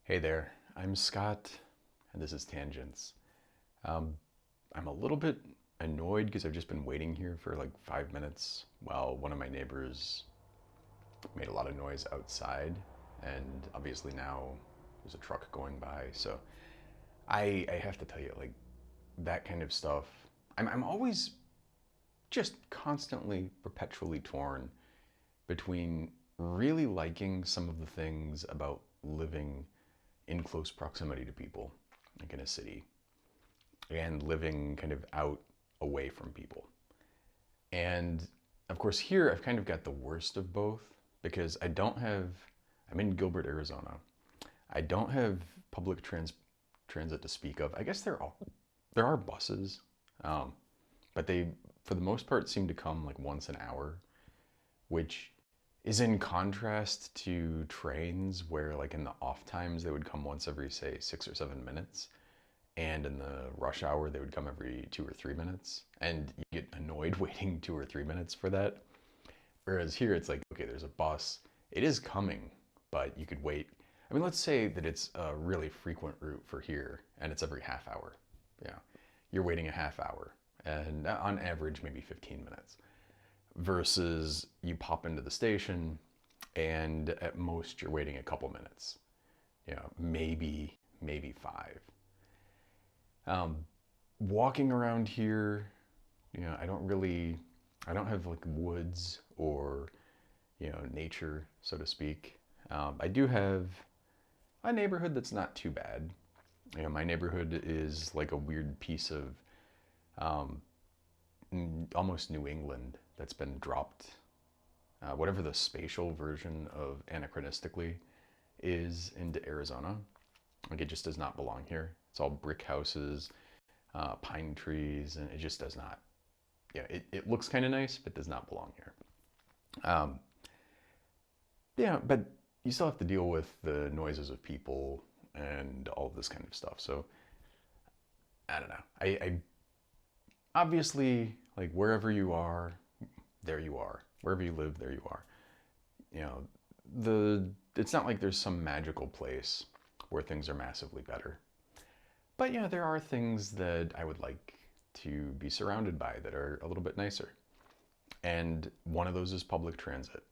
Hey there, I'm Scott, and this is Tangents. Um, I'm a little bit annoyed because I've just been waiting here for like 5 minutes while one of my neighbors made a lot of noise outside, and obviously now there's a truck going by. So I have to tell you, like that kind of stuff, I'm always just constantly, perpetually torn between really liking some of the things about living in close proximity to people, like in a city, and living kind of out away from people. And of course, here I've kind of got the worst of both because I'm in Gilbert, Arizona. I don't have public transit to speak of. I guess there are buses, um, but they, for the most part, seem to come like once an hour, which is in contrast to trains where like in the off times they would come once every say 6 or 7 minutes, and in the rush hour they would come every 2 or 3 minutes, and you get annoyed waiting 2 or 3 minutes for that. Whereas here it's like, okay, there's a bus, it is coming, but you could wait. I mean, let's say that it's a really frequent route for here and it's every half hour. Yeah, you're waiting a half hour, and on average maybe 15 minutes, versus you pop into the station and at most you're waiting a couple minutes, maybe five. um, Walking around here, I don't have like woods or nature, so to speak. I do have a neighborhood that's not too bad. My neighborhood is like a weird piece of um, almost New England that's been dropped, whatever the spatial version of anachronistically is, into Arizona. Like it just does not belong here. It's all brick houses, pine trees, and it just does not. Yeah, it looks kind of nice, but does not belong here. Um, yeah, but you still have to deal with the noises of people and all of this kind of stuff. So I don't know. I obviously, like, wherever you are, there you are. Wherever you live, there you are. You know, the it's not like there's some magical place where things are massively better. But there are things that I would like to be surrounded by that are a little bit nicer. And one of those is public transit.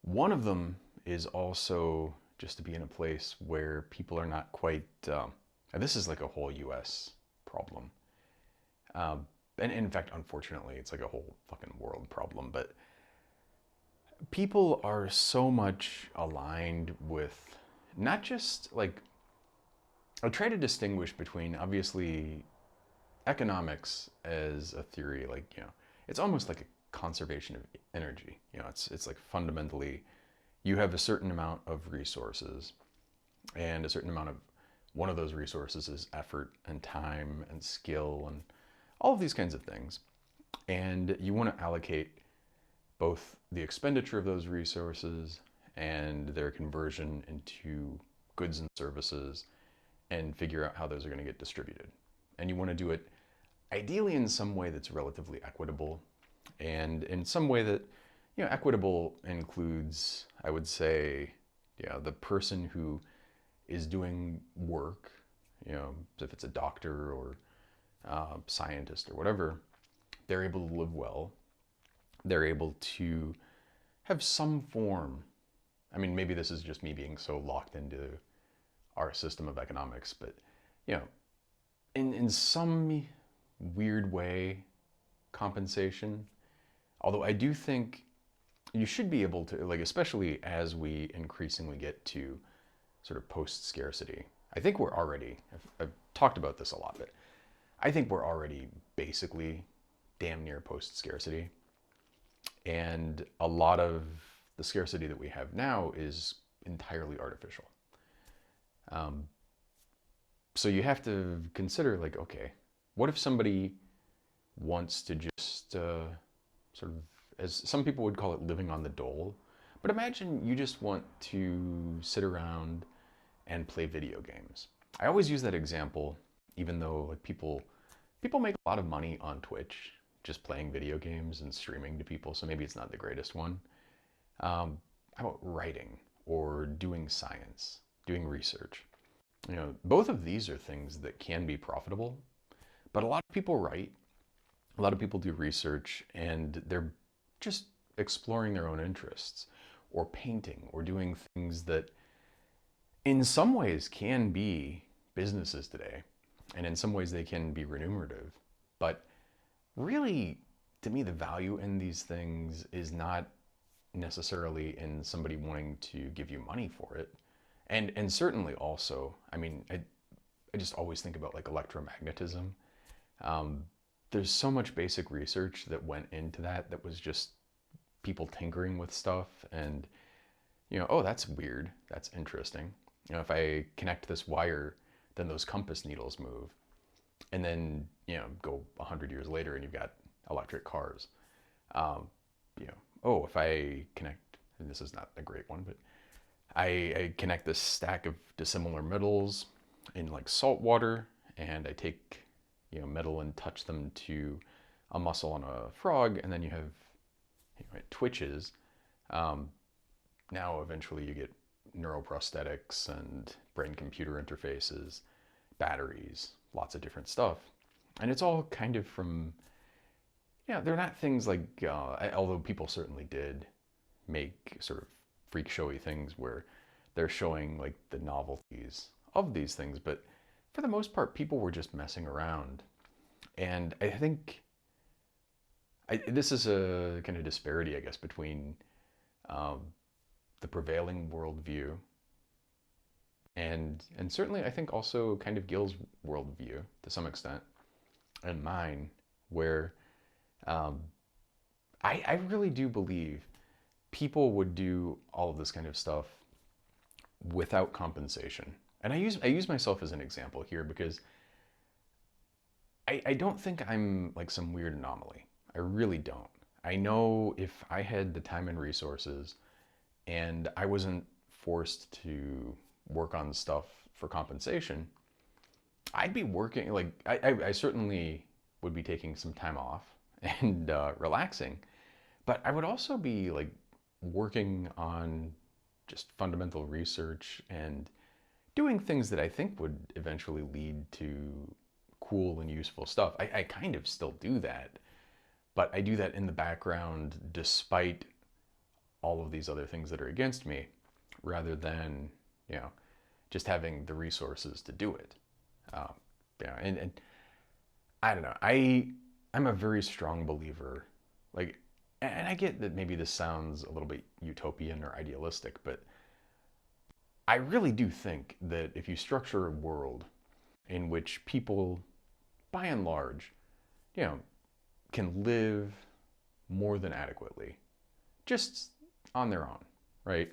One of them is also just to be in a place where people are not quite, and this is like a whole US problem. Um, and in fact, unfortunately, it's like a whole fucking world problem. But people are so much aligned with not just like, I try to distinguish between obviously economics as a theory, like, it's almost like a conservation of energy. It's like fundamentally you have a certain amount of resources, and a certain amount of one of those resources is effort and time and skill and all of these kinds of things. And you want to allocate both the expenditure of those resources and their conversion into goods and services, and figure out how those are going to get distributed. And you want to do it ideally in some way that's relatively equitable, and in some way that, equitable includes, I would say, the person who is doing work, if it's a doctor or scientist or whatever, they're able to live well. They're able to have some form. I mean, maybe this is just me being so locked into our system of economics, but you know, in some weird way, compensation. Although I do think you should be able to, like, especially as we increasingly get to sort of post scarcity. I think we're already, I've talked about this a lot, but I think we're already basically damn near post scarcity. And a lot of the scarcity that we have now is entirely artificial. Um, so you have to consider, like, okay, what if somebody wants to just sort of, as some people would call it, living on the dole. But imagine you just want to sit around and play video games. I always use that example, even though like people make a lot of money on Twitch just playing video games and streaming to people, so maybe it's not the greatest one. How about writing or doing science, doing research. Both of these are things that can be profitable, but a lot of people write, a lot of people do research, and they're just exploring their own interests, or painting, or doing things that in some ways can be businesses today, and in some ways they can be remunerative. But really, to me, the value in these things is not necessarily in somebody wanting to give you money for it. And certainly also, I just always think about like electromagnetism. There's so much basic research that went into that was just people tinkering with stuff and, oh, that's weird. That's interesting. If I connect this wire, then those compass needles move. And then, go 100 years later and you've got electric cars. Oh, if I connect, and this is not a great one, but I connect this stack of dissimilar metals in like salt water, and I take, metal and touch them to a muscle on a frog, and then you have, it twitches. Now eventually you get neuroprosthetics and brain-computer interfaces, batteries, lots of different stuff. And it's all kind of from, they're not things like, although people certainly did make sort of freak showy things where they're showing like the novelties of these things, but for the most part, people were just messing around. And I think this is a kind of disparity, I guess, between the prevailing worldview and certainly I think also kind of Gil's worldview to some extent, and mine, where I really do believe people would do all of this kind of stuff without compensation. And I use myself as an example here because I don't think I'm like some weird anomaly. I really don't. I know if I had the time and resources and I wasn't forced to work on stuff for compensation, I'd be working, like, I certainly would be taking some time off and relaxing, but I would also be like working on just fundamental research and doing things that I think would eventually lead to cool and useful stuff. I kind of still do that, but I do that in the background despite all of these other things that are against me, rather than, just having the resources to do it. And I don't know, I'm a very strong believer, like, and I get that maybe this sounds a little bit utopian or idealistic, but I really do think that if you structure a world in which people, by and large, can live more than adequately, just on their own, right?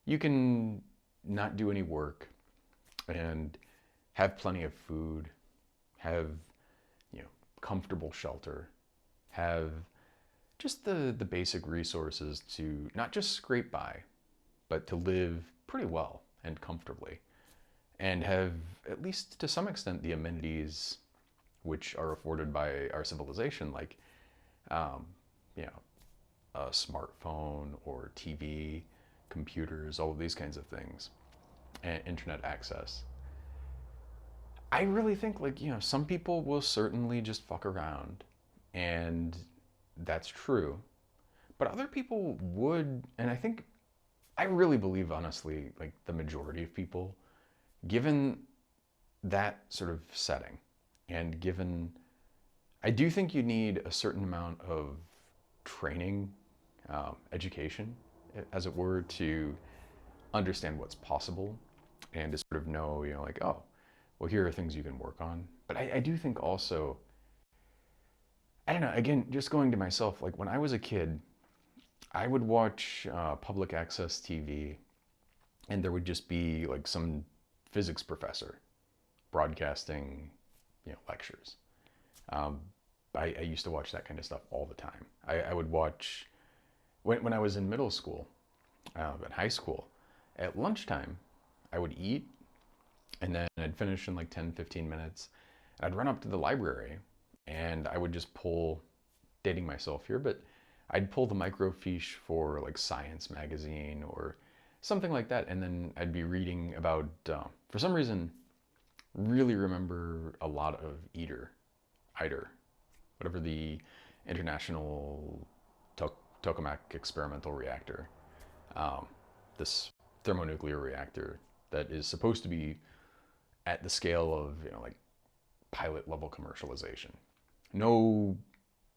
You can not do any work and have plenty of food, have, comfortable shelter, have just the basic resources to not just scrape by, but to live pretty well and comfortably, and have, at least to some extent, the amenities which are afforded by our civilization, like, a smartphone or TV, computers, all of these kinds of things, and internet access. I really think, like, some people will certainly just fuck around, and that's true. But other people would, and I really believe, honestly, like the majority of people, given that sort of setting, and given, I do think you need a certain amount of training, education, as it were, to understand what's possible and to sort of know, like, oh, well, here are things you can work on. But I do think also, I don't know, again, just going to myself, like when I was a kid, I would watch public access TV, and there would just be like some physics professor broadcasting, lectures. I used to watch that kind of stuff all the time. I would watch, when I was in middle school, in high school, at lunchtime, I would eat, and then I'd finish in like 10, 15 minutes. I'd run up to the library, and I would just pull, dating myself here, but I'd pull the microfiche for like Science magazine or something like that. And then I'd be reading about, for some reason, really remember a lot of ITER, whatever the International Tokamak Experimental Reactor, this thermonuclear reactor that is supposed to be at the scale of, like pilot level commercialization. No,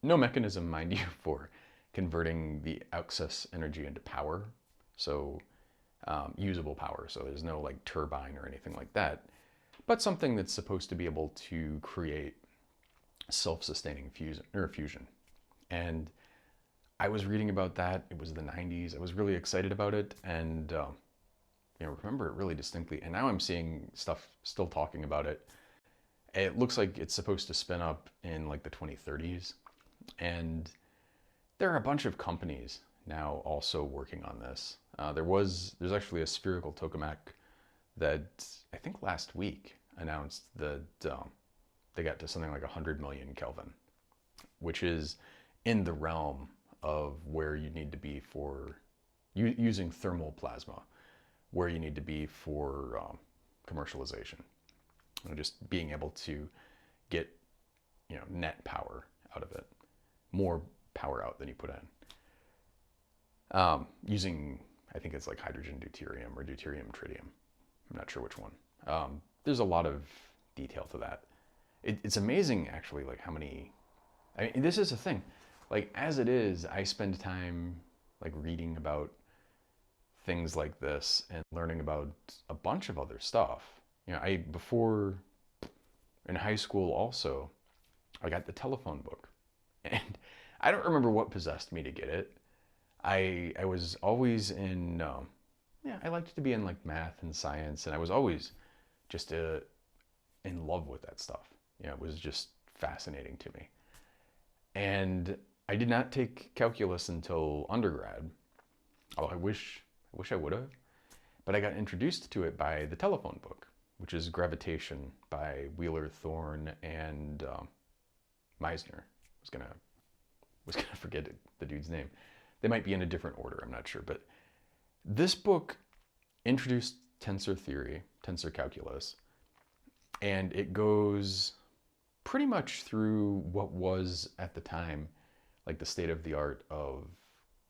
no mechanism, mind you, for converting the excess energy into power. So usable power. So there's no like turbine or anything like that, but something that's supposed to be able to create self-sustaining fusion. And I was reading about that. It was the 90s. I was really excited about it, and remember it really distinctly. And now I'm seeing stuff still talking about it. It looks like it's supposed to spin up in like the 2030s, and there are a bunch of companies now also working on this. There's actually a spherical tokamak that I think last week announced that they got to something like 100 million Kelvin, which is in the realm of where you need to be for using thermal plasma, where you need to be for commercialization. Just being able to get net power out of it, more power out than you put in. Using, I think it's like hydrogen deuterium or deuterium tritium. I'm not sure which one. There's a lot of detail to that. It's amazing actually, like how many, I mean, this is a thing. Like as it is, I spend time like reading about things like this and learning about a bunch of other stuff. Before in high school also, I got the telephone book, and I don't remember what possessed me to get it. I was always in, I liked to be in like math and science, and I was always just in love with that stuff. It was just fascinating to me. And I did not take calculus until undergrad. Oh, I wish I would have. But I got introduced to it by the telephone book, which is Gravitation by Wheeler, Thorne, and Meisner. Was gonna forget the dude's name. They might be in a different order, I'm not sure. But this book introduced tensor theory, tensor calculus, and it goes pretty much through what was at the time like the state of the art of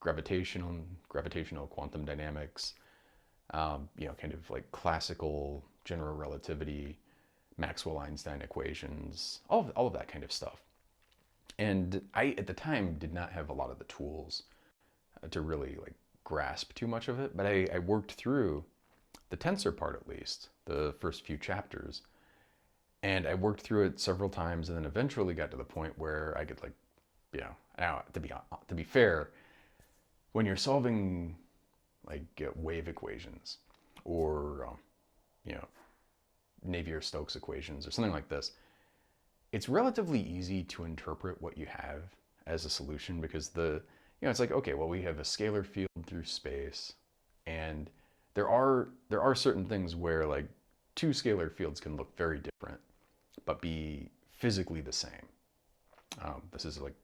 gravitational quantum dynamics, kind of like classical general relativity, Maxwell-Einstein equations, all of that kind of stuff. And I, at the time, did not have a lot of the tools to really like grasp too much of it, but I worked through the tensor part, at least the first few chapters, and I worked through it several times, and then eventually got to the point where I could like, now to be fair, when you're solving like wave equations or Navier-Stokes equations or something like this, it's relatively easy to interpret what you have as a solution, because it's like, okay, well, we have a scalar field through space, and there are certain things where like two scalar fields can look very different but be physically the same. This is like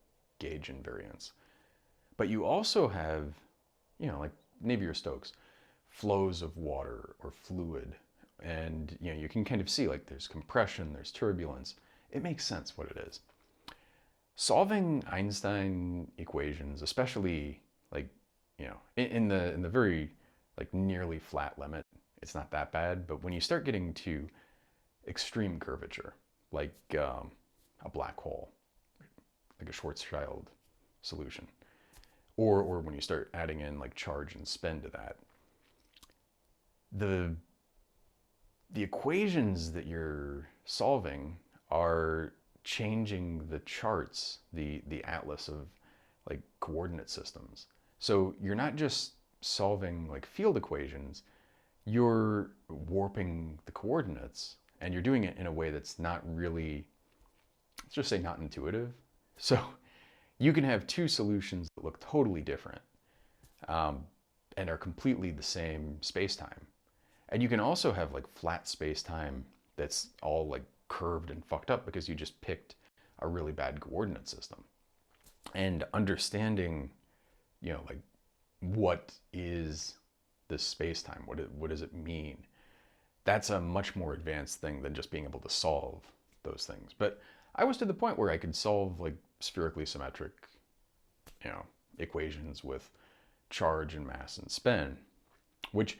gauge invariance. But you also have, like Navier-Stokes, flows of water or fluid, and you can kind of see like there's compression, there's turbulence. It makes sense what it is. Solving Einstein equations, especially like in the very like nearly flat limit, it's not that bad. But when you start getting to extreme curvature, like a black hole, like a Schwarzschild solution, or when you start adding in like charge and spin to that, the equations that you're solving are changing the charts, the atlas of like coordinate systems. So you're not just solving like field equations, you're warping the coordinates, and you're doing it in a way that's not really, let's just say, not intuitive. So you can have two solutions that look totally different, and are completely the same space-time. And you can also have like flat space-time that's all like curved and fucked up because you just picked a really bad coordinate system. And understanding, like what is this space-time? What does it mean? That's a much more advanced thing than just being able to solve those things. But I was to the point where I could solve like spherically symmetric, equations with charge and mass and spin, which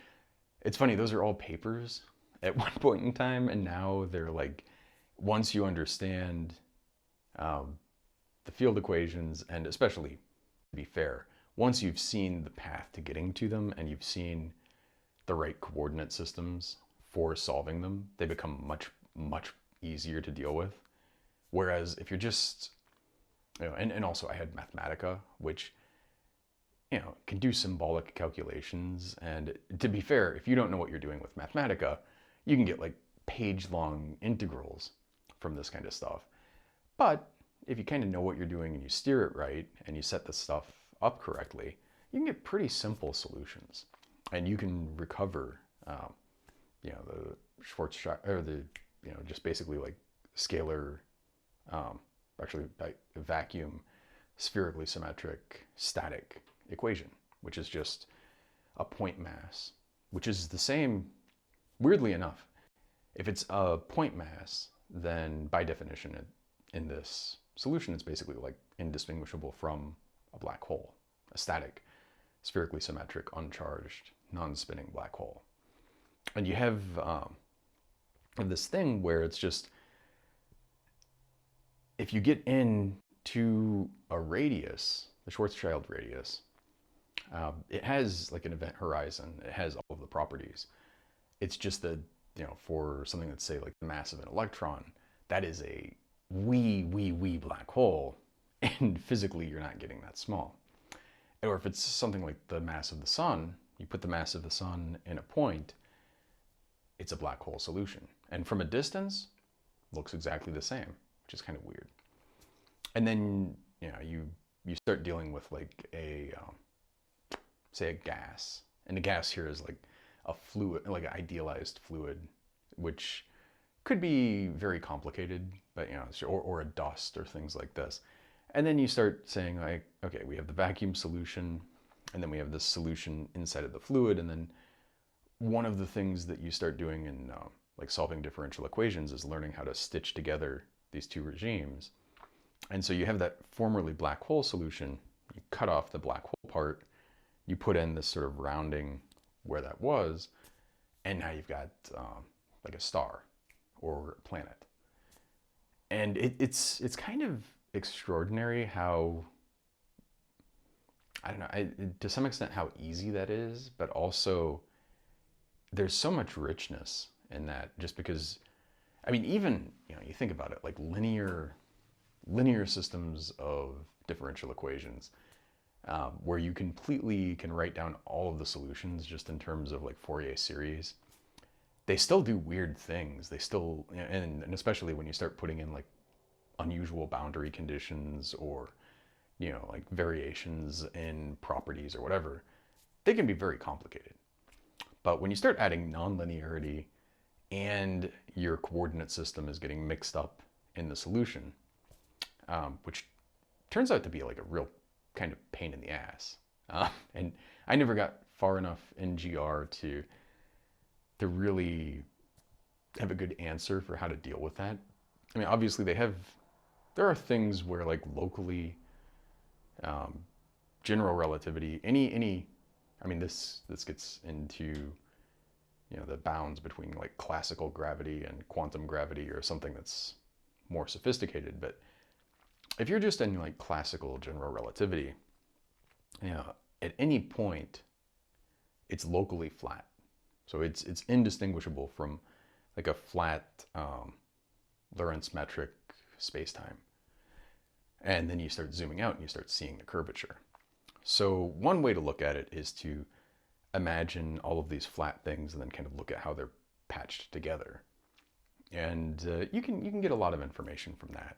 it's funny, those are all papers at one point in time, and now they're like, once you understand the field equations, and especially, to be fair, once you've seen the path to getting to them and you've seen the right coordinate systems for solving them, they become much, much easier to deal with. Whereas if you're just, and also I had Mathematica, which, can do symbolic calculations. And to be fair, if you don't know what you're doing with Mathematica, you can get like page-long integrals from this kind of stuff. But if you kind of know what you're doing and you steer it right and you set the stuff up correctly, you can get pretty simple solutions. And you can recover, the Schwarzschild, or just basically like scalar, actually vacuum, spherically symmetric, static equation, which is just a point mass, which is the same, weirdly enough. If it's a point mass, then by definition, in this solution, it's basically like indistinguishable from a black hole, a static, spherically symmetric, uncharged, non-spinning black hole. And you have this thing where it's just, if you get into a radius, the Schwarzschild radius, it has like an event horizon. It has all of the properties. It's just that, for something that's, say, like the mass of an electron, that is a wee black hole, and physically you're not getting that small. Or if it's something like the mass of the sun, you put the mass of the sun in a point, it's a black hole solution. And from a distance, looks exactly the same, which is kind of weird. And then, you start dealing with like a, say, a gas. And the gas here is like a fluid, like an idealized fluid, which could be very complicated, but or a dust or things like this. And then you start saying like, okay, we have the vacuum solution, and then we have this solution inside of the fluid. And then one of the things that you start doing in like solving differential equations is learning how to stitch together these two regimes. And so you have that formerly black hole solution, you cut off the black hole part, you put in this sort of rounding where that was, and now you've got like a star or a planet. And it's kind of extraordinary how, I don't know, to some extent how easy that is, but also there's so much richness in that, just because, even, you think about it, like linear systems of differential equations, where you completely can write down all of the solutions just in terms of like Fourier series. They still do weird things. They still, and especially when you start putting in like unusual boundary conditions or, like variations in properties or whatever, they can be very complicated. But when you start adding nonlinearity and your coordinate system is getting mixed up in the solution, which turns out to be like a real kind of pain in the ass. And I never got far enough in GR to really have a good answer for how to deal with that. Obviously there are things where like locally, general relativity, this gets into, the bounds between like classical gravity and quantum gravity or something that's more sophisticated. But if you're just in like classical general relativity, at any point, it's locally flat. So it's indistinguishable from like a flat Lorentz metric space-time. And then you start zooming out and you start seeing the curvature. So one way to look at it is to imagine all of these flat things and then kind of look at how they're patched together. And you can get a lot of information from that.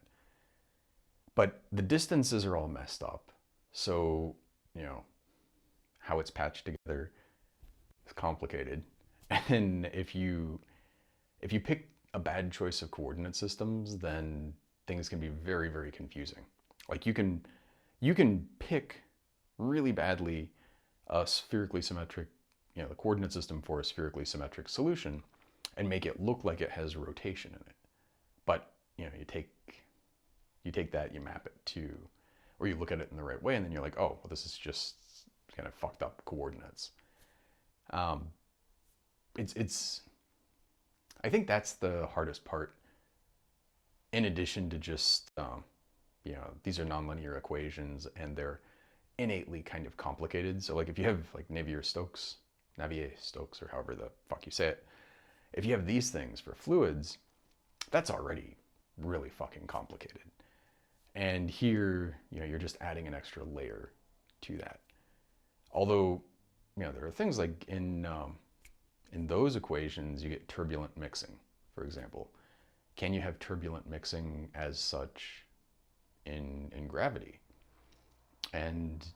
But the distances are all messed up. So, how it's patched together is complicated. And if you pick a bad choice of coordinate systems, then things can be very, very confusing. Like you can pick really badly a spherically symmetric the coordinate system for a spherically symmetric solution and make it look like it has rotation in it. But you take that, you map it to, or you look at it in the right way, and then you're like, oh, well, this is just kind of fucked up coordinates. It's I think that's the hardest part. In addition to just these are nonlinear equations and they're innately kind of complicated. So like if you have like Navier-Stokes, or however the fuck you say it, if you have these things for fluids, that's already really fucking complicated. And here, you're just adding an extra layer to that. Although, there are things like in those equations, you get turbulent mixing, for example. Can you have turbulent mixing as such in gravity? And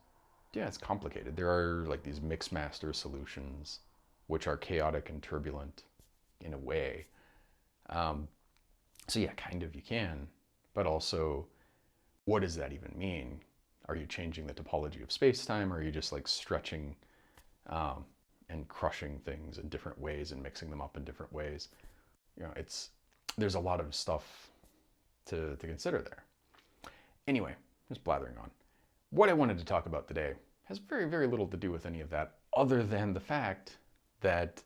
yeah, it's complicated. There are like these mix master solutions, which are chaotic and turbulent in a way. So yeah, kind of you can, but also, what does that even mean? Are you changing the topology of space-time, or are you just like stretching and crushing things in different ways and mixing them up in different ways? There's a lot of stuff to consider there. Anyway, just blathering on. What I wanted to talk about today has very, very little to do with any of that, other than the fact that,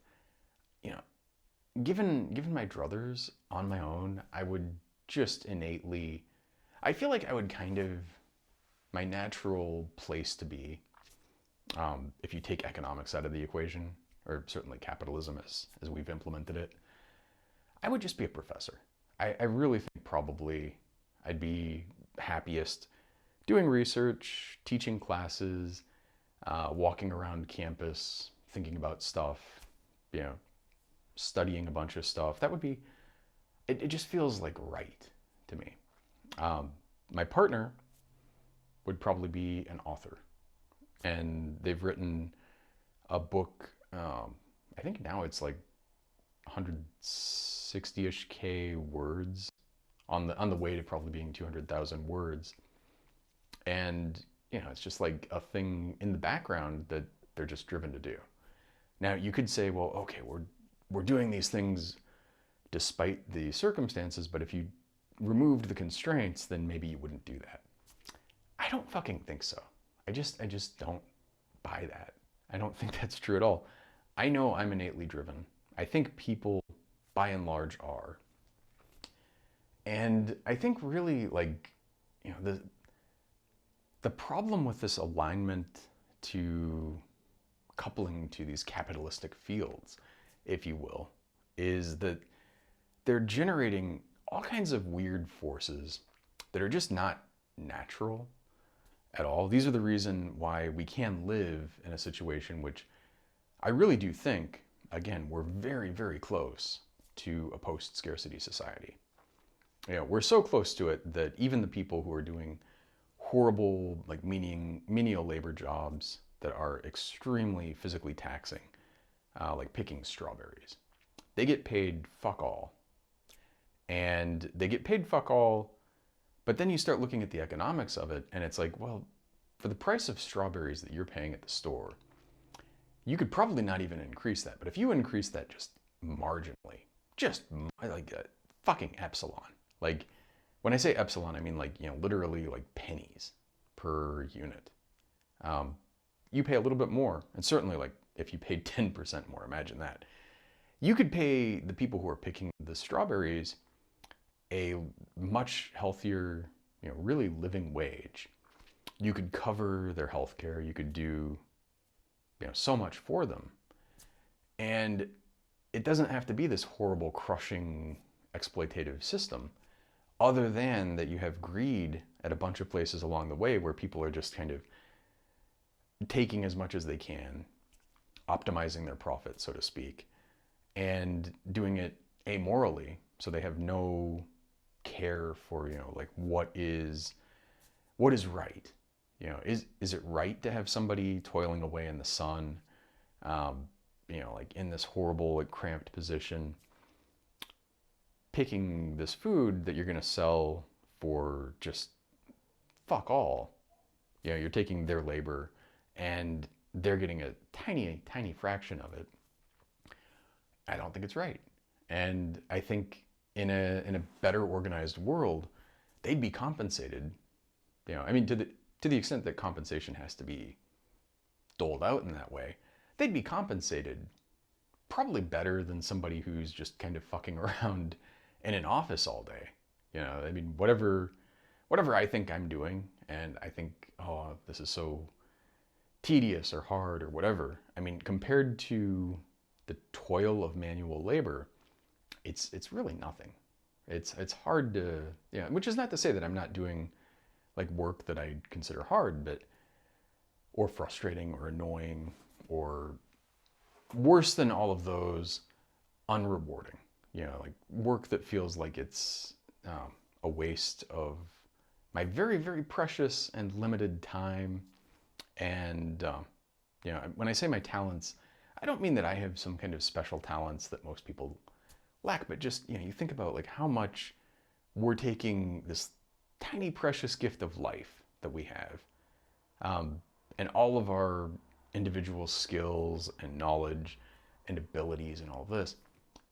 given my druthers on my own, I would just innately, I feel like I would kind of, my natural place to be, if you take economics out of the equation, or certainly capitalism as we've implemented it, I would just be a professor. I really think probably I'd be happiest doing research, teaching classes, walking around campus, thinking about stuff, studying a bunch of stuff. That would be, it just feels like right to me. My partner would probably be an author, and they've written a book. I think now it's like 160-ish K words, on the way to probably being 200,000 words. And it's just like a thing in the background that they're just driven to do. Now you could say, well, okay, we're doing these things despite the circumstances, but if you removed the constraints, then maybe you wouldn't do that. I don't fucking think so. I just don't buy that. I don't think that's true at all. I know I'm innately driven. I think people, by and large, are. And I think really, the problem with this alignment to coupling to these capitalistic fields, if you will, is that they're generating all kinds of weird forces that are just not natural at all. These are the reason why we can live in a situation which I really do think, again, we're very, very close to a post-scarcity society. We're so close to it that even the people who are doing horrible, like menial labor jobs that are extremely physically taxing, like picking strawberries, they get paid fuck all. And they get paid fuck all, but then you start looking at the economics of it, and it's like, well, for the price of strawberries that you're paying at the store, you could probably not even increase that. But if you increase that just marginally, just like a fucking epsilon. Like, when I say epsilon, I mean like, literally like pennies per unit. You pay a little bit more, and certainly like if you paid 10% more, imagine that. You could pay the people who are picking the strawberries a much healthier, really living wage. You could cover their health care. You could do, so much for them. And it doesn't have to be this horrible, crushing, exploitative system, other than that you have greed at a bunch of places along the way where people are just kind of taking as much as they can, optimizing their profit, so to speak, and doing it amorally. So they have no care for, like what is right. Is it right to have somebody toiling away in the sun, like in this horrible, like cramped position, picking this food that you're going to sell for just fuck all? You're taking their labor and they're getting a tiny, tiny fraction of it, I don't think it's right. And I think in a better organized world, they'd be compensated. I mean, to the extent that compensation has to be doled out in that way, they'd be compensated probably better than somebody who's just kind of fucking around in an office all day. I mean, whatever I think I'm doing, and I think, oh, this is so tedious or hard or whatever. I mean, compared to the toil of manual labor, it's really nothing. It's hard to, which is not to say that I'm not doing like work that I consider hard, but or frustrating or annoying or worse than all of those, unrewarding. Like work that feels like it's a waste of my very, very precious and limited time. And when I say my talents, I don't mean that I have some kind of special talents that most people lack, but just you think about like how much we're taking this tiny precious gift of life that we have, and all of our individual skills and knowledge and abilities and all this,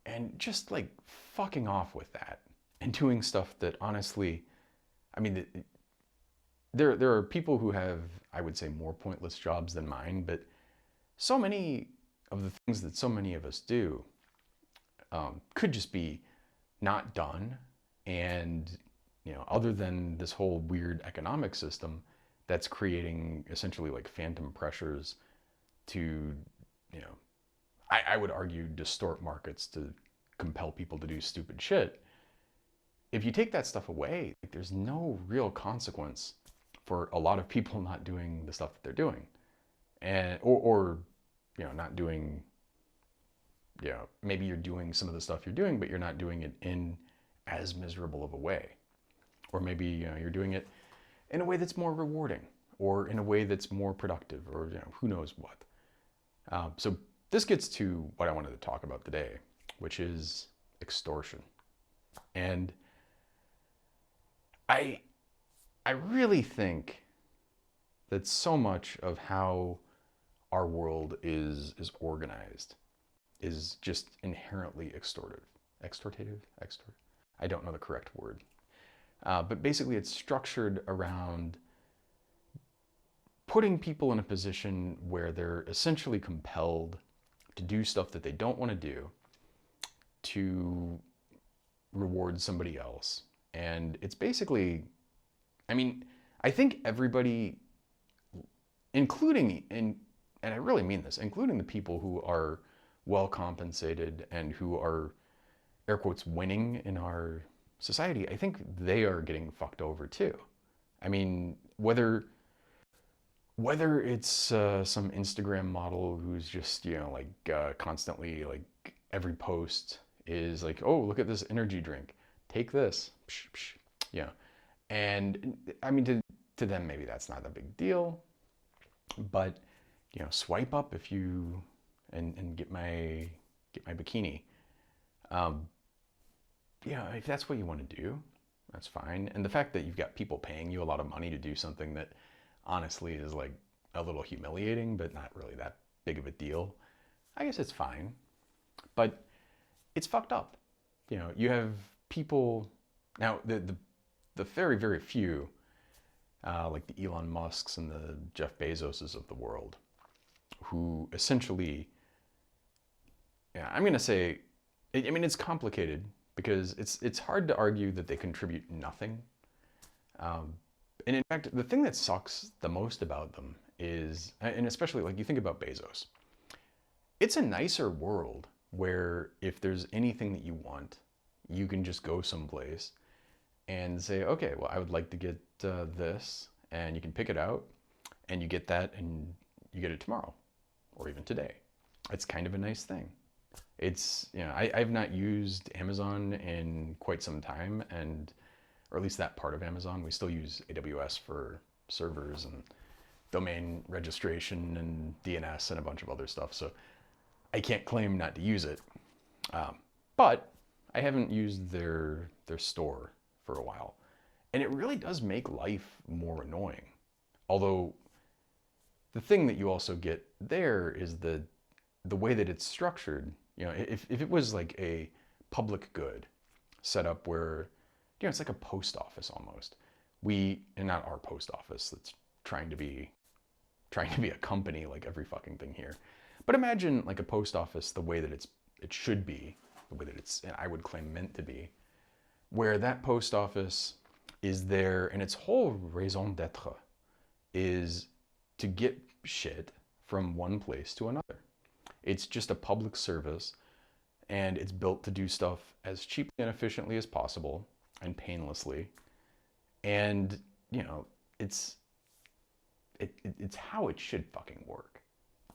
and just like fucking off with that and doing stuff that honestly, I mean, there are people who have, I would say, more pointless jobs than mine, but so many of the things that so many of us do could just be not done. And other than this whole weird economic system that's creating essentially like phantom pressures to, I would argue, distort markets to compel people to do stupid shit. If you take that stuff away, like, there's no real consequence for a lot of people not doing the stuff that they're doing, and or not doing. Maybe you're doing some of the stuff you're doing, but you're not doing it in as miserable of a way, or maybe you're doing it in a way that's more rewarding, or in a way that's more productive, or who knows what. So this gets to what I wanted to talk about today, which is extortion. And I really think that so much of how our world is organized is just inherently extortive. I don't know the correct word. But basically it's structured around putting people in a position where they're essentially compelled to do stuff that they don't want to do to reward somebody else. And it's basically, I mean, I think everybody, including, and I really mean this, including the people who are well compensated and who are, air quotes, winning in our society, I think they are getting fucked over too. I mean, whether it's some Instagram model who's just constantly, like, every post is like, oh, look at this energy drink, take this, psh, psh. And I mean, to them maybe that's not a big deal, but swipe up if you and get my bikini. If that's what you want to do, that's fine. And the fact that you've got people paying you a lot of money to do something that honestly is like a little humiliating, but not really that big of a deal, I guess it's fine. But it's fucked up. You have people now. The very, very few, like the Elon Musks and the Jeff Bezoses of the world, who essentially, I'm going to say, I mean, it's complicated because it's hard to argue that they contribute nothing. And in fact, the thing that sucks the most about them is, and especially like you think about Bezos, it's a nicer world where if there's anything that you want, you can just go someplace and say, okay, well, I would like to get this, and you can pick it out, and you get that, and you get it tomorrow, or even today. It's kind of a nice thing. It's, I've not used Amazon in quite some time, or at least that part of Amazon. We still use AWS for servers and domain registration and DNS and a bunch of other stuff. So I can't claim not to use it. But I haven't used their store for a while. And it really does make life more annoying. Although the thing that you also get there is the way that it's structured. You know, if it was like a public good set up where, you know, it's like a post office almost. And not our post office that's trying to be a company like every fucking thing here. But imagine like a post office the way that it should be, the way that it's, I would claim, meant to be, where that post office is there and its whole raison d'etre is to get shit from one place to another. It's just a public service, and it's built to do stuff as cheaply and efficiently as possible and painlessly. And, you know, it's how it should fucking work.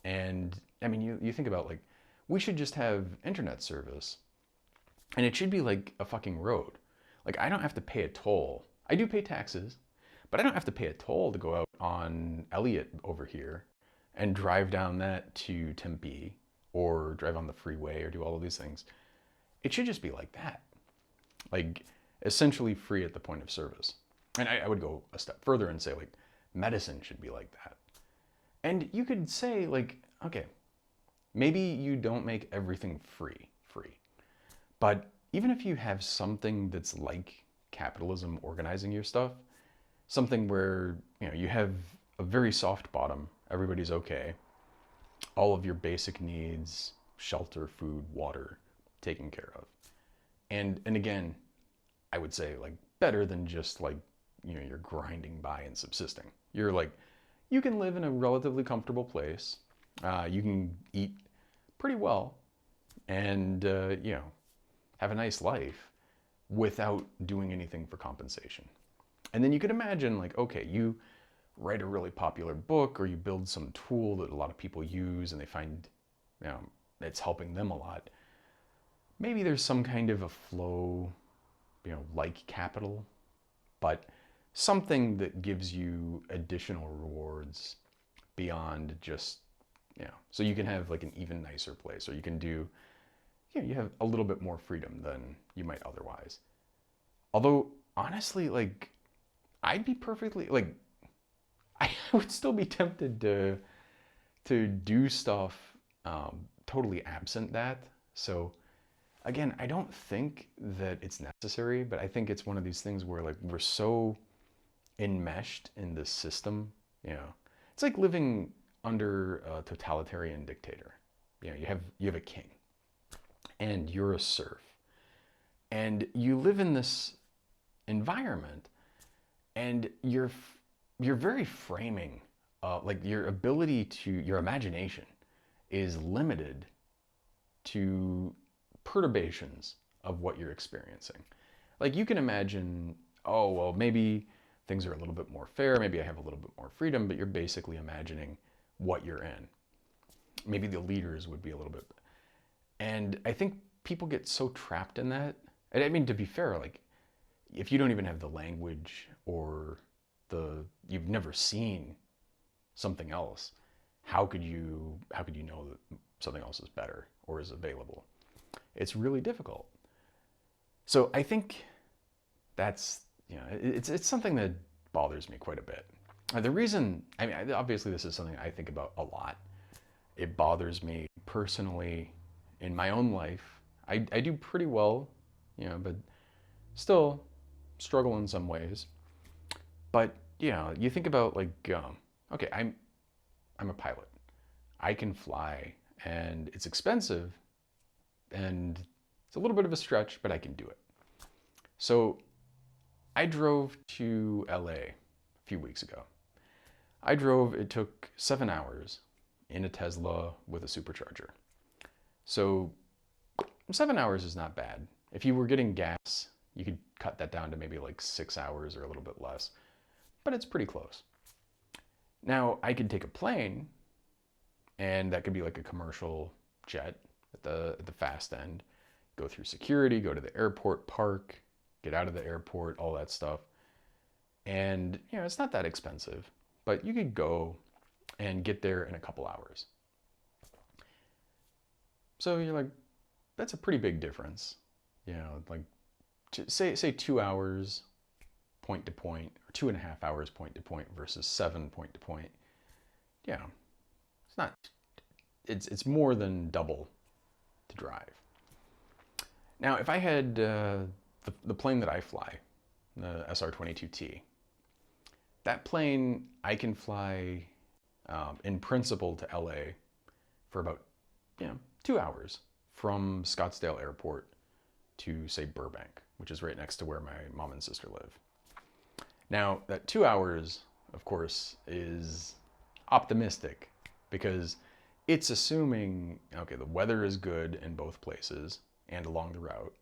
And I mean, you think about, like, we should just have internet service, and it should be like a fucking road. Like, I don't have to pay a toll. I do pay taxes, but I don't have to pay a toll to go out on Elliott over here and drive down that to Tempe or drive on the freeway or do all of these things. It should just be like that. Like, essentially free at the point of service. And I would go a step further and say, like, medicine should be like that. And you could say, like, okay, maybe you don't make everything free. But even if you have something that's like capitalism organizing your stuff, something where, you know, you have a very soft bottom, everybody's okay, all of your basic needs, shelter, food, water, taken care of. And again, I would say, like, better than just, like, you know, you're grinding by and subsisting. You're like, you can live in a relatively comfortable place. You can eat pretty well and, you know, have a nice life without doing anything for compensation. And then you could imagine, like, okay, you write a really popular book, or you build some tool that a lot of people use and they find, you know, it's helping them a lot. Maybe there's some kind of a flow, you know, like capital, but something that gives you additional rewards beyond just, you know, so you can have like an even nicer place, or you can do, you know, you have a little bit more freedom than you might otherwise. Although, honestly, like, I'd be perfectly, like, I would still be tempted to do stuff totally absent that. So, again, I don't think that it's necessary, but I think it's one of these things where, like, we're so enmeshed in this system, you know. It's like living under a totalitarian dictator. You know, you have a king, and you're a serf, and you live in this environment, and your very framing, like your ability to, your imagination is limited to perturbations of what you're experiencing. Like, you can imagine, oh, well, maybe things are a little bit more fair, maybe I have a little bit more freedom, but you're basically imagining what you're in. Maybe the leaders would be a little bit. And I think people get so trapped in that. And I mean, to be fair, like, if you don't even have the language, or you've never seen something else, how could you know that something else is better or is available? It's really difficult. So I think that's, you know, it's something that bothers me quite a bit. The reason, I mean, obviously this is something I think about a lot. It bothers me personally in my own life. I do pretty well, you know, but still struggle in some ways. But, you know, you think about, like, okay, I'm a pilot. I can fly, and it's expensive, and it's a little bit of a stretch, but I can do it. So I drove to LA a few weeks ago. It took 7 hours in a Tesla with a supercharger. So 7 hours is not bad. If you were getting gas, you could cut that down to maybe like 6 hours or a little bit less, but it's pretty close. Now, I could take a plane, and that could be like a commercial jet at the fast end, go through security, go to the airport, park, get out of the airport, all that stuff. And, you know, it's not that expensive, but you could go and get there in a couple hours. So you're like, that's a pretty big difference. You know, like, say 2 hours point to point, or 2.5 hours point to point versus 7 point to point. you know, it's not, it's more than double to drive. Now, if I had the plane that I fly, the SR-22T, that plane I can fly in principle to LA for about 2 hours from Scottsdale Airport to, say, Burbank, which is right next to where my mom and sister live. Now, that 2 hours, of course, is optimistic because it's assuming, okay, the weather is good in both places and along the route.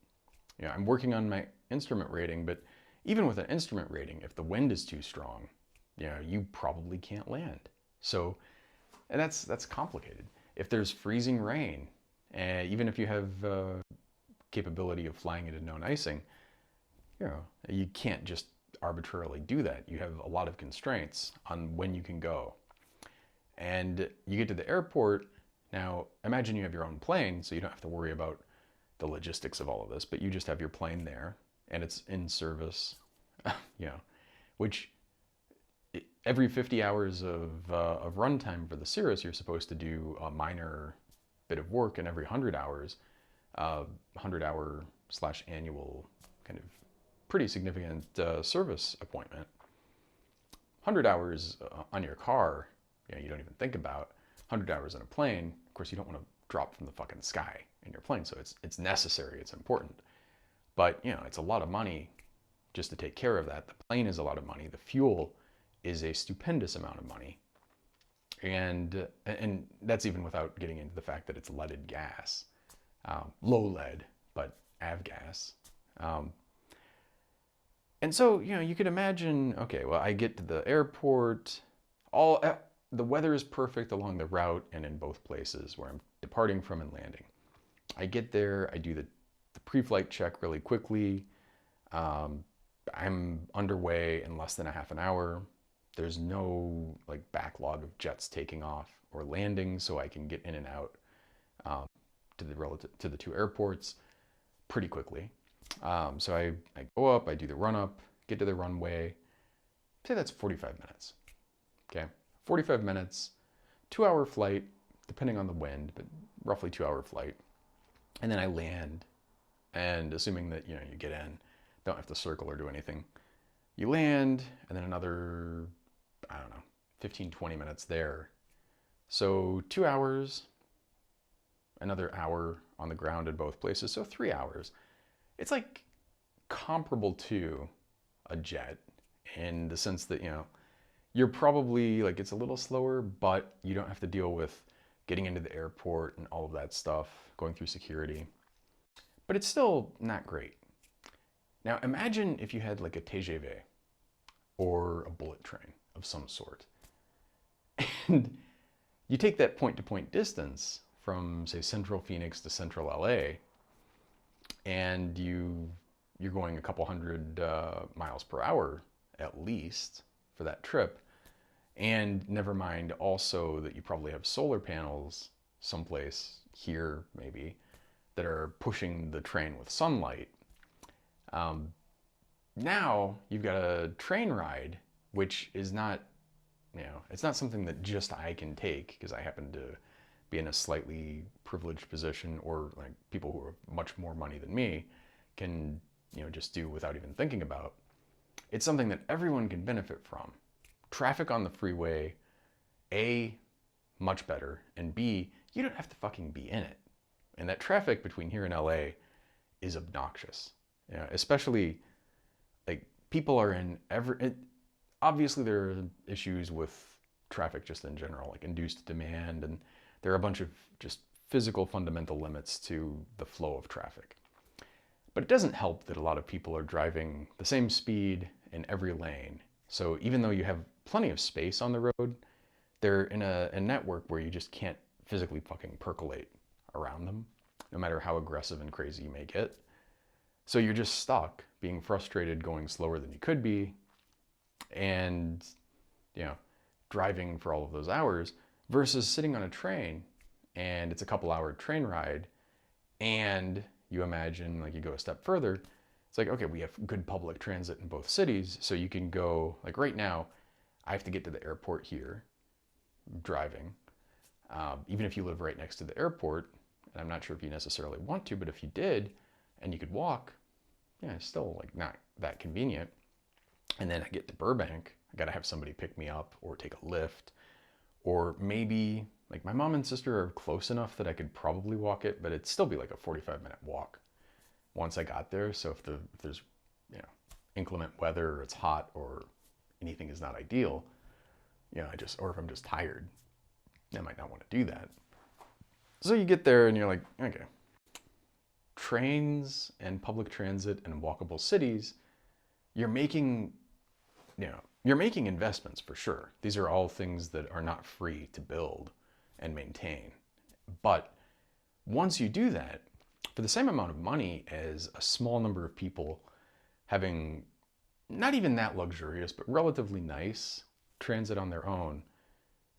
I'm working on my instrument rating, but even with an instrument rating, if the wind is too strong, you probably can't land. So, and that's complicated. If there's freezing rain, even if you have capability of flying into known icing, you can't just arbitrarily do that. You have a lot of constraints on when you can go. And you get to the airport. Now, imagine you have your own plane, so you don't have to worry about the logistics of all of this, but you just have your plane there and it's in service, which every 50 hours of runtime for the Cirrus, you're supposed to do a minor bit of work, and every 100 hours, 100-hour / annual kind of pretty significant service appointment. 100 hours on your car, you don't even think about. 100 hours in a plane, of course, you don't want to drop from the fucking sky in your plane, so it's necessary, it's important. But, it's a lot of money just to take care of that. The plane is a lot of money. The fuel is a stupendous amount of money. And that's even without getting into the fact that it's leaded gas. Low lead, but avgas. And so, you could imagine, okay, well, I get to the airport, the weather is perfect along the route and in both places where I'm departing from and landing. I get there, I do the pre-flight check really quickly. I'm underway in less than a half an hour. There's no backlog of jets taking off or landing, so I can get in and out to the two airports pretty quickly. So I go up, I do the run up, get to the runway. Say that's 45 minutes. Okay, 45 minutes, 2-hour flight, depending on the wind, but roughly 2-hour flight. And then I land, and assuming that you get in, don't have to circle or do anything. You land, and then another, 15-20 minutes there. So 2 hours, another hour on the ground in both places, so 3 hours. It's comparable to a jet in the sense that, you're probably it's a little slower, but you don't have to deal with getting into the airport and all of that stuff, going through security. But it's still not great. Now imagine if you had a TGV or a bullet train of some sort. And you take that point-to-point distance from, say, central Phoenix to central LA, and you're going a couple hundred miles per hour at least for that trip. And never mind also that you probably have solar panels someplace here maybe that are pushing the train with sunlight. Now you've got a train ride, which is not, it's not something that just I can take because I happen to be in a slightly privileged position, or people who have much more money than me can, just do without even thinking about. It's something that everyone can benefit from. Traffic on the freeway, A, much better, and B, you don't have to fucking be in it. And that traffic between here and LA is obnoxious. Especially people are in obviously there are issues with traffic just in general, induced demand, and there are a bunch of just physical fundamental limits to the flow of traffic. But it doesn't help that a lot of people are driving the same speed in every lane. So even though you have plenty of space on the road, they're in a network where you just can't physically fucking percolate around them, no matter how aggressive and crazy you may get. So you're just stuck, being frustrated, going slower than you could be, and driving for all of those hours, versus sitting on a train, and it's a couple-hour train ride, and you imagine, you go a step further, it's okay, we have good public transit in both cities, so you can go, right now, I have to get to the airport here. driving, even if you live right next to the airport. And I'm not sure if you necessarily want to, but if you did and you could walk, yeah, it's still like not that convenient. And then I get to Burbank, I gotta have somebody pick me up or take a lift, or maybe like my mom and sister are close enough that I could probably walk it, but it'd still be like a 45-minute walk once I got there. So if there's, you know, inclement weather or it's hot or anything is not ideal, you know, or if I'm just tired, I might not want to do that. So you get there and you're like, okay, trains and public transit and walkable cities, you're making investments for sure. These are all things that are not free to build and maintain. But once you do that, for the same amount of money as a small number of people having not even that luxurious, but relatively nice transit on their own,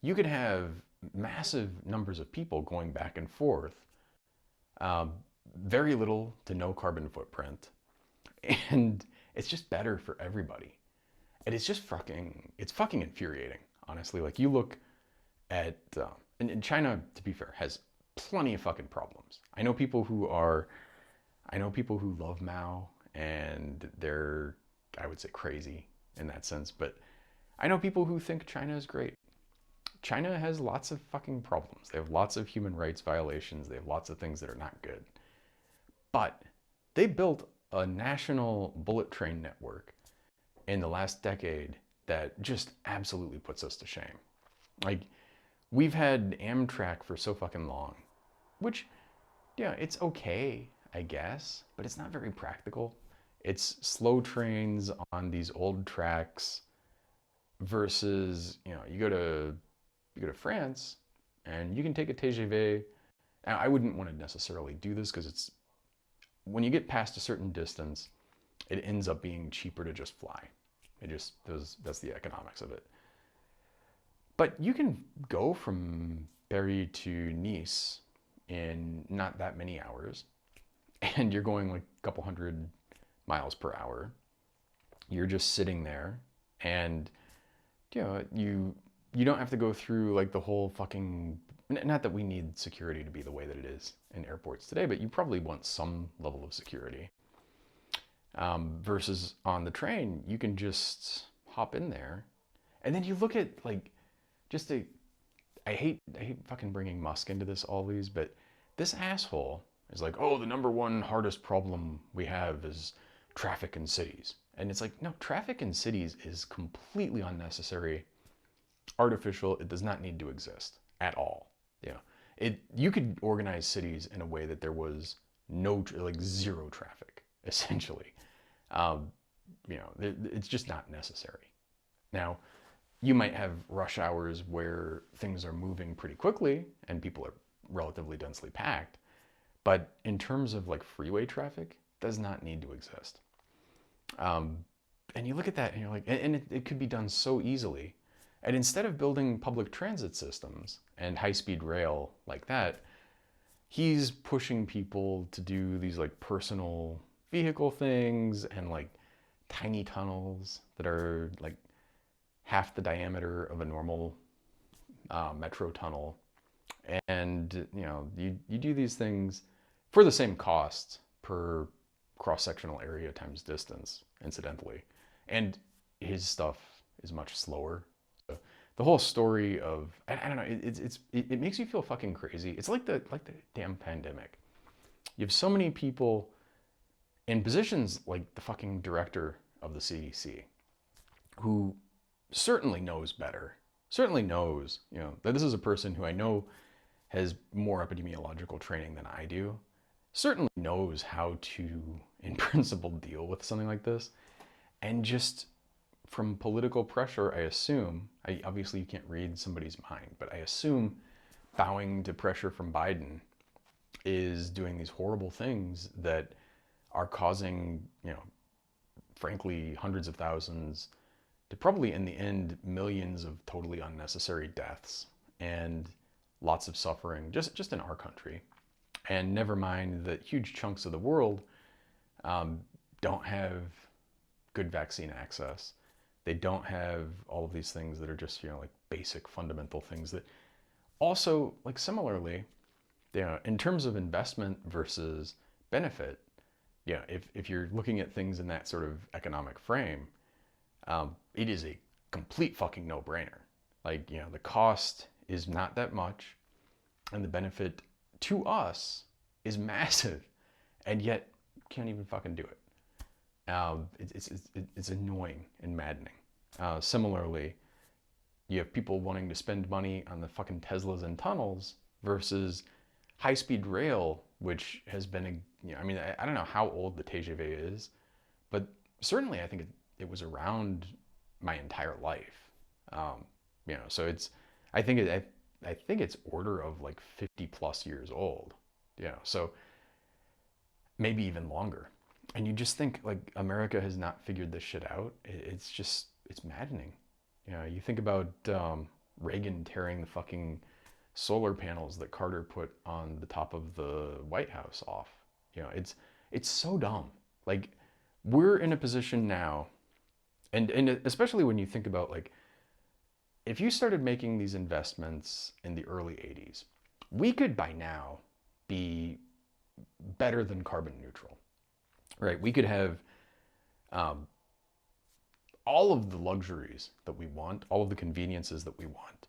you could have massive numbers of people going back and forth, very little to no carbon footprint, and it's just better for everybody. And it's just fucking infuriating, honestly. Like you look at, and China, to be fair, has plenty of fucking problems. I know people who love Mao and they're, I would say, crazy in that sense, but I know people who think China is great. China has lots of fucking problems. They have lots of human rights violations. They have lots of things that are not good. But they built a national bullet train network in the last decade that just absolutely puts us to shame. Like, we've had Amtrak for so fucking long, which, yeah, it's okay, I guess, but it's not very practical. It's slow trains on these old tracks versus, you know, you go to France and you can take a TGV. And I wouldn't want to necessarily do this because it's, when you get past a certain distance, it ends up being cheaper to just fly. That's the economics of it. But you can go from Paris to Nice in not that many hours, and you're going like a couple hundred miles per hour. You're just sitting there, and you know, you don't have to go through like the whole fucking, not that we need security to be the way that it is in airports today, but you probably want some level of security. Versus on the train, you can just hop in there, and then you look at like, I hate fucking bringing Musk into this always, but this asshole is like, oh, the number one hardest problem we have is traffic in cities. And it's like, no, traffic in cities is completely unnecessary, artificial. It does not need to exist at all. You could organize cities in a way that there was zero traffic, essentially. It's just not necessary. Now, you might have rush hours where things are moving pretty quickly and people are relatively densely packed, but in terms of like freeway traffic, does not need to exist. And you look at that and you're like, and it could be done so easily. And instead of building public transit systems and high-speed rail like that, he's pushing people to do these like personal vehicle things and like tiny tunnels that are like half the diameter of a normal metro tunnel. And you do these things for the same cost per cross-sectional area times distance, incidentally. And his stuff is much slower. So the whole story of, I don't know, it makes you feel fucking crazy. It's like the damn pandemic. You have so many people in positions like the fucking director of the CDC, who certainly knows better, certainly knows, that this is a person who I know has more epidemiological training than I do, certainly knows how to, in principle, deal with something like this. And just from political pressure, I assume, obviously you can't read somebody's mind, but I assume bowing to pressure from Biden is doing these horrible things that are causing, frankly, hundreds of thousands to probably in the end, millions of totally unnecessary deaths and lots of suffering just in our country. And never mind that huge chunks of the world don't have good vaccine access. They don't have all of these things that are just, like basic fundamental things that also, like similarly, in terms of investment versus benefit, if you're looking at things in that sort of economic frame, it is a complete fucking no-brainer. Like, the cost is not that much, and the benefit to us is massive, and yet can't even fucking do it. It's annoying and maddening. Similarly, you have people wanting to spend money on the fucking Teslas and tunnels versus high-speed rail, which has been I don't know how old the TGV is, but certainly I think it was around my entire life. So I think it's order of like 50 plus years old. So maybe even longer. And you just think like America has not figured this shit out. It's maddening. You think about Reagan tearing the fucking solar panels that Carter put on the top of the White House off. It's so dumb. Like, we're in a position now, and especially when you think about, like, if you started making these investments in the early 80s, we could by now be better than carbon neutral, right? We could have all of the luxuries that we want, all of the conveniences that we want,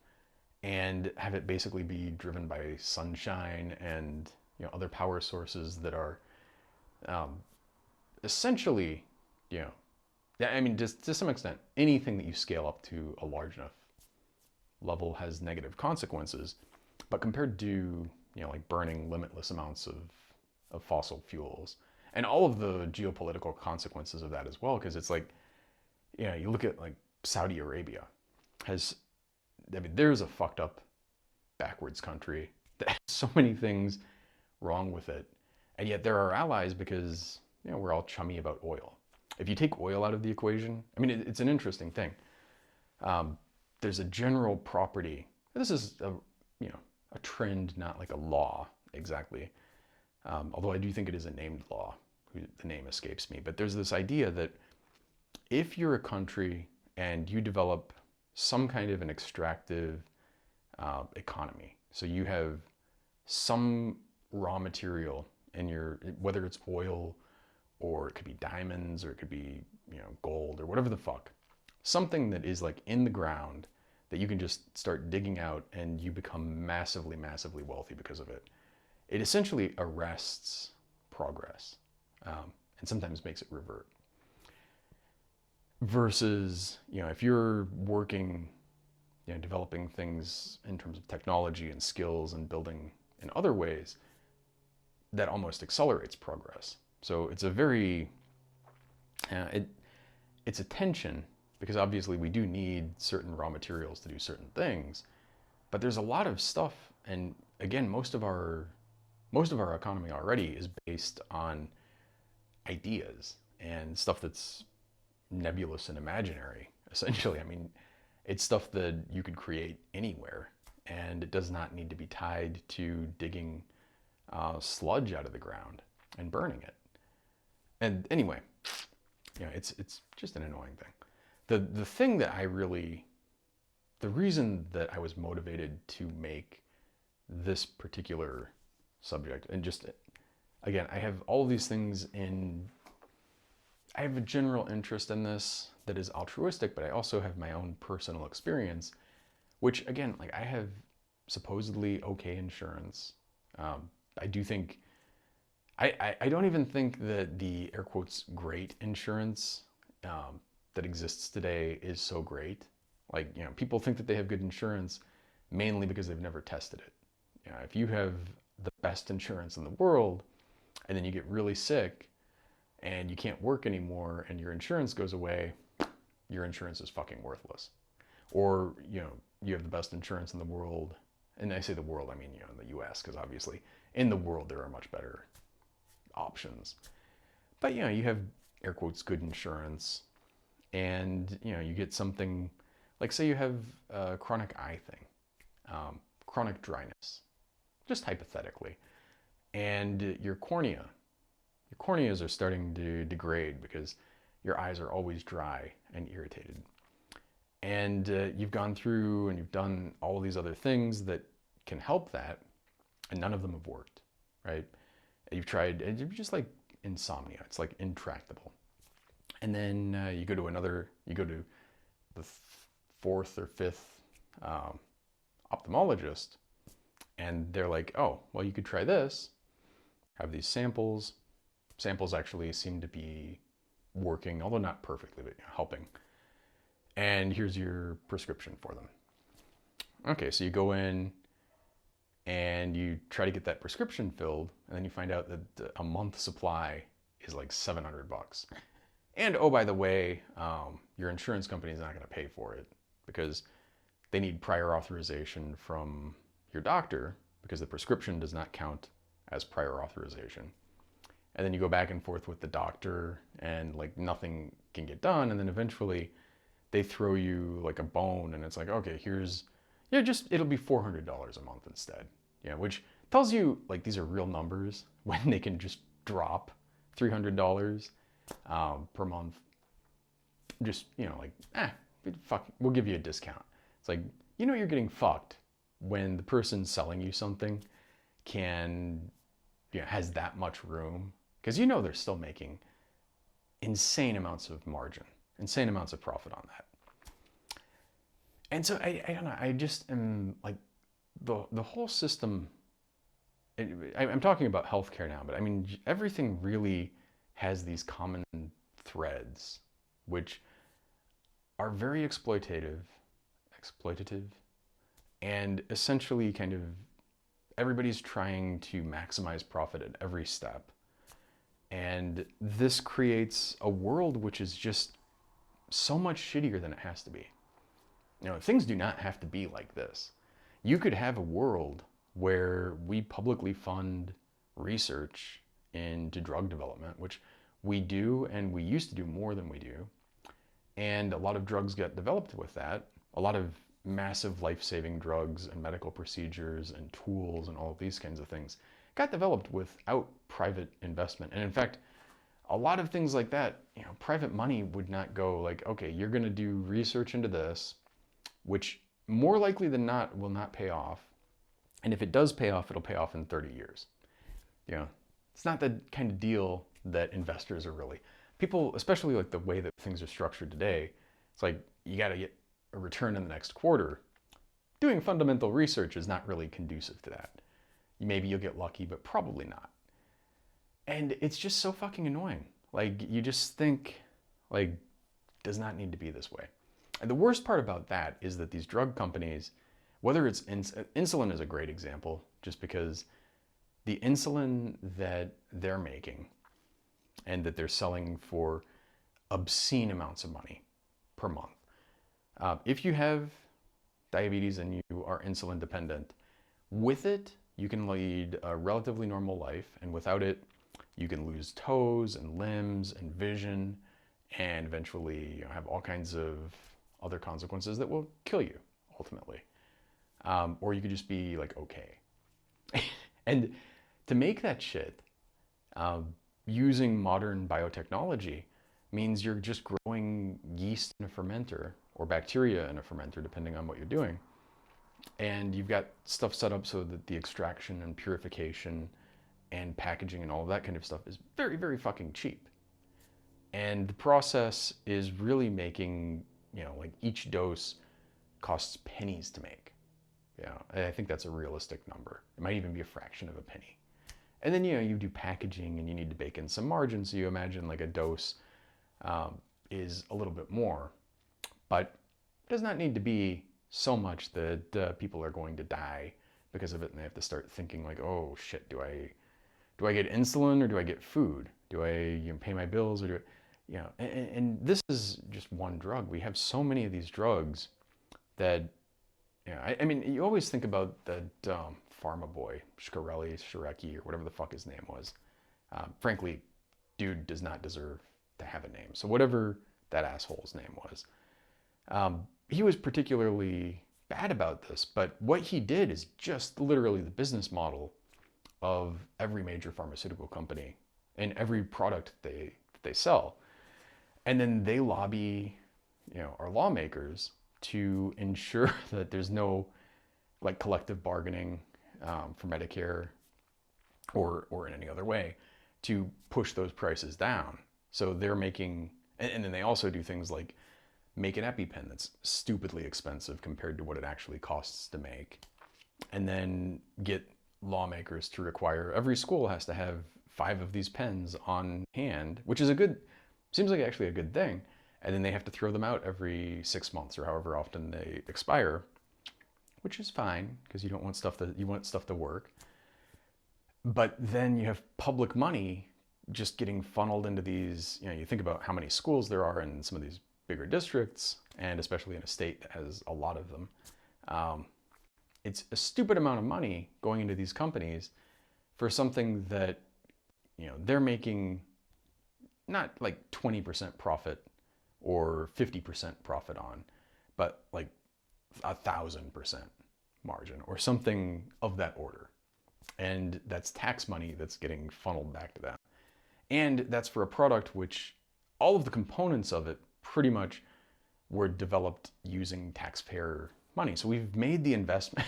and have it basically be driven by sunshine and other power sources that are essentially, just to some extent, anything that you scale up to a large enough level has negative consequences. But compared to like burning limitless amounts of fossil fuels and all of the geopolitical consequences of that as well, because it's like, you look at like Saudi Arabia there's a fucked up backwards country that has so many things wrong with it, and yet they're our allies because we're all chummy about oil. If you take oil out of the equation, it's an interesting thing. There's a general property. This is a trend, not like a law exactly. Although I do think it is a named law. The name escapes me, but there's this idea that if you're a country and you develop some kind of an extractive economy, so you have some raw material in whether it's oil or it could be diamonds or it could be gold or whatever the fuck, something that is like in the ground that you can just start digging out and you become massively, massively wealthy because of it. It essentially arrests progress and sometimes makes it revert. Versus, if you're working, developing things in terms of technology and skills and building in other ways, that almost accelerates progress. So it's a very, it's a tension, because obviously we do need certain raw materials to do certain things, but there's a lot of stuff, and again, most of our economy already is based on ideas and stuff that's nebulous and imaginary, essentially. It's stuff that you could create anywhere, and it does not need to be tied to digging sludge out of the ground and burning it. And anyway, it's just an annoying thing. The thing that the reason that I was motivated to make this particular subject, and just, again, I have all of these things I have a general interest in this that is altruistic, but I also have my own personal experience, which, again, like, I have supposedly okay insurance. I do think, I don't even think that the air quotes great insurance that exists today is so great. Like, people think that they have good insurance mainly because they've never tested it. If you have the best insurance in the world and then you get really sick and you can't work anymore and your insurance goes away, your insurance is fucking worthless. Or, you have the best insurance in the world, and I say the world, I mean, in the US, because obviously in the world there are much better options. But, you have, air quotes, good insurance, and, you get something, like, say you have a chronic eye thing, chronic dryness, just hypothetically, and your corneas are starting to degrade because your eyes are always dry and irritated. And you've gone through and you've done all of these other things that can help that, and none of them have worked, right? You've tried, and you're just like insomnia. It's like intractable. And then you go to the fourth or fifth ophthalmologist, and they're like, oh, well, you could try this, have these samples. Samples actually seem to be working, although not perfectly, but helping. And here's your prescription for them. Okay, so you go in and you try to get that prescription filled, and then you find out that a month supply is like $700. And oh, by the way, your insurance company is not going to pay for it because they need prior authorization from your doctor because the prescription does not count as prior authorization. And then you go back and forth with the doctor and like nothing can get done. And then eventually they throw you like a bone and it's like, okay, it'll be $400 a month instead. Which tells you like these are real numbers when they can just drop $300 per month. Just, fuck, we'll give you a discount. It's like, you're getting fucked when the person selling you something has that much room, because they're still making insane amounts of margin, insane amounts of profit on that. And so I don't know, I just am like the whole system. I'm talking about healthcare now, but I mean everything really has these common threads, which are very exploitative, and essentially kind of everybody's trying to maximize profit at every step. And this creates a world which is just so much shittier than it has to be. Things do not have to be like this. You could have a world where we publicly fund research into drug development, which we do, and we used to do more than we do. And a lot of drugs get developed with that. A lot of massive life-saving drugs and medical procedures and tools and all of these kinds of things got developed without private investment. And in fact, a lot of things like that, private money would not go like, okay, you're going to do research into this, which more likely than not will not pay off. And if it does pay off, it'll pay off in 30 years. It's not the kind of deal that investors are really. People, especially like the way that things are structured today, it's like you got to get a return in the next quarter. Doing fundamental research is not really conducive to that. Maybe you'll get lucky, but probably not. And it's just so fucking annoying. Like, you just think, like, does not need to be this way. And the worst part about that is that these drug companies, whether it's insulin is a great example, just because the insulin that they're making and that they're selling for obscene amounts of money per month. If you have diabetes and you are insulin dependent, with it, you can lead a relatively normal life, and without it, you can lose toes and limbs and vision, and eventually have all kinds of other consequences that will kill you, ultimately. Or you could just be like, okay. And to make that shit, using modern biotechnology means you're just growing yeast in a fermenter or bacteria in a fermenter, depending on what you're doing. And you've got stuff set up so that the extraction and purification and packaging and all of that kind of stuff is very, very fucking cheap. And the process is really making, like each dose costs pennies to make. I think that's a realistic number. It might even be a fraction of a penny. And then, you do packaging and you need to bake in some margin. So you imagine like a dose is a little bit more, but it does not need to be so much that people are going to die because of it. And they have to start thinking like, oh shit, do I get insulin or do I get food? Do I pay my bills or do I, and this is just one drug. We have so many of these drugs that, I mean, you always think about the pharma boy, Shkreli, or whatever the fuck his name was. Frankly, dude does not deserve to have a name. So whatever that asshole's name was, he was particularly bad about this. But what he did is just literally the business model of every major pharmaceutical company and every product they sell. And then they lobby, our lawmakers to ensure that there's no like collective bargaining for Medicare or in any other way to push those prices down. So they're making, and then they also do things like make an EpiPen that's stupidly expensive compared to what it actually costs to make, and then get lawmakers to require every school has to have 5 of these pens on hand, which is seems like actually a good thing. And then they have to throw them out every 6 months or however often they expire, which is fine because you want stuff to work. But then you have public money just getting funneled into these, you think about how many schools there are in some of these bigger districts, and especially in a state that has a lot of them. It's a stupid amount of money going into these companies for something that, they're making not like 20% profit or 50% profit on, but like 1,000% margin or something of that order. And that's tax money that's getting funneled back to them. And that's for a product which all of the components of it pretty much were developed using taxpayer money. So we've made the investment,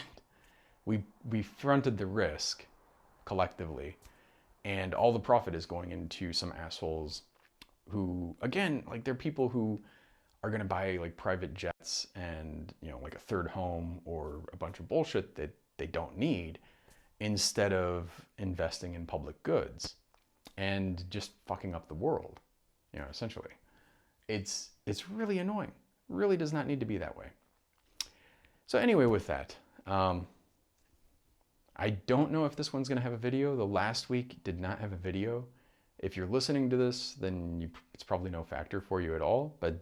we fronted the risk collectively, and all the profit is going into some assholes who, again, like they're people who are going to buy like private jets and, like a third home or a bunch of bullshit that they don't need, instead of investing in public goods and just fucking up the world, essentially. It's really annoying. Really does not need to be that way. So anyway, with that, I don't know if this one's going to have a video. The last week did not have a video. If you're listening to this, then it's probably no factor for you at all. But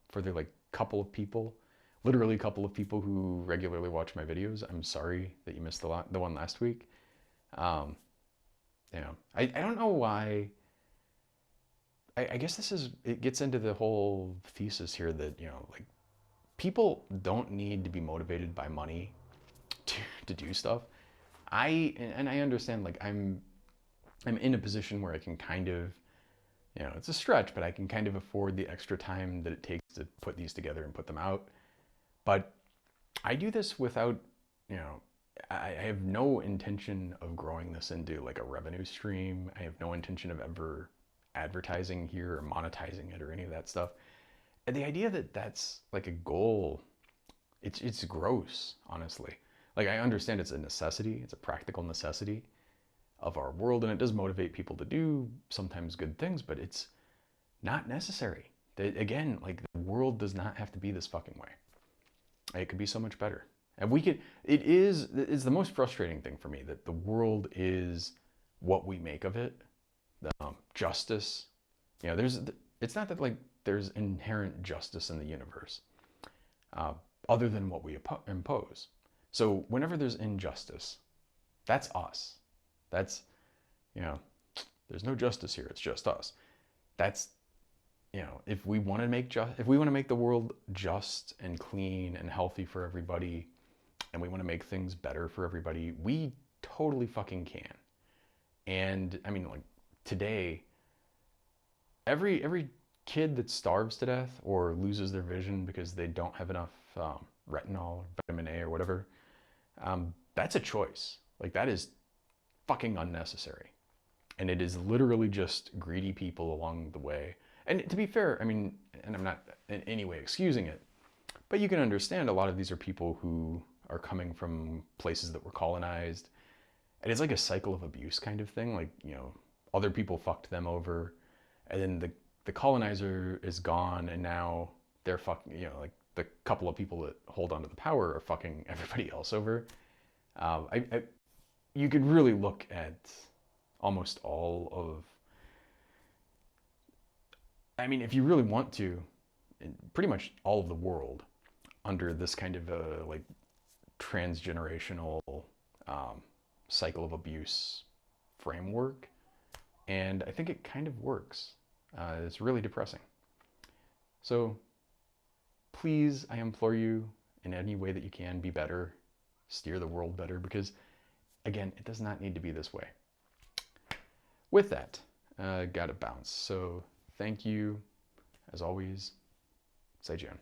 for the couple of people, literally a couple of people who regularly watch my videos, I'm sorry that you missed the one last week. I don't know why. I guess it gets into the whole thesis here that, people don't need to be motivated by money to do stuff. I understand, I'm in a position where I can kind of, it's a stretch, but I can kind of afford the extra time that it takes to put these together and put them out. But I do this without, I have no intention of growing this into like a revenue stream. I have no intention of ever advertising here or monetizing it or any of that stuff. And the idea that that's like a goal, it's gross, honestly. Like, I understand it's a necessity, it's a practical necessity of our world, and it does motivate people to do sometimes good things, but it's not necessary. Again, like, the world does not have to be this fucking way. It could be so much better. And it's the most frustrating thing for me that the world is what we make of it. The justice, it's not that like there's inherent justice in the universe, other than what we impose. So whenever there's injustice, that's us. That's, there's no justice here. It's just us. That's, if we want to make the world just and clean and healthy for everybody, and we want to make things better for everybody, we totally fucking can. And I mean, like, today, every kid that starves to death or loses their vision because they don't have enough retinol or vitamin A or whatever, that's a choice. Like, that is fucking unnecessary. And it is literally just greedy people along the way. And to be fair, I mean, and I'm not in any way excusing it, but you can understand a lot of these are people who are coming from places that were colonized. And it's like a cycle of abuse kind of thing. Like, other people fucked them over, and then the colonizer is gone, and now they're fucking, like, the couple of people that hold onto the power are fucking everybody else over. You could really look at almost all of, I mean, if you really want to, pretty much all of the world under this kind of a like transgenerational cycle of abuse framework. And I think it kind of works. It's really depressing. So please, I implore you, in any way that you can, be better, steer the world better, because again, it does not need to be this way. With that, gotta bounce. So thank you, as always. Say Jen.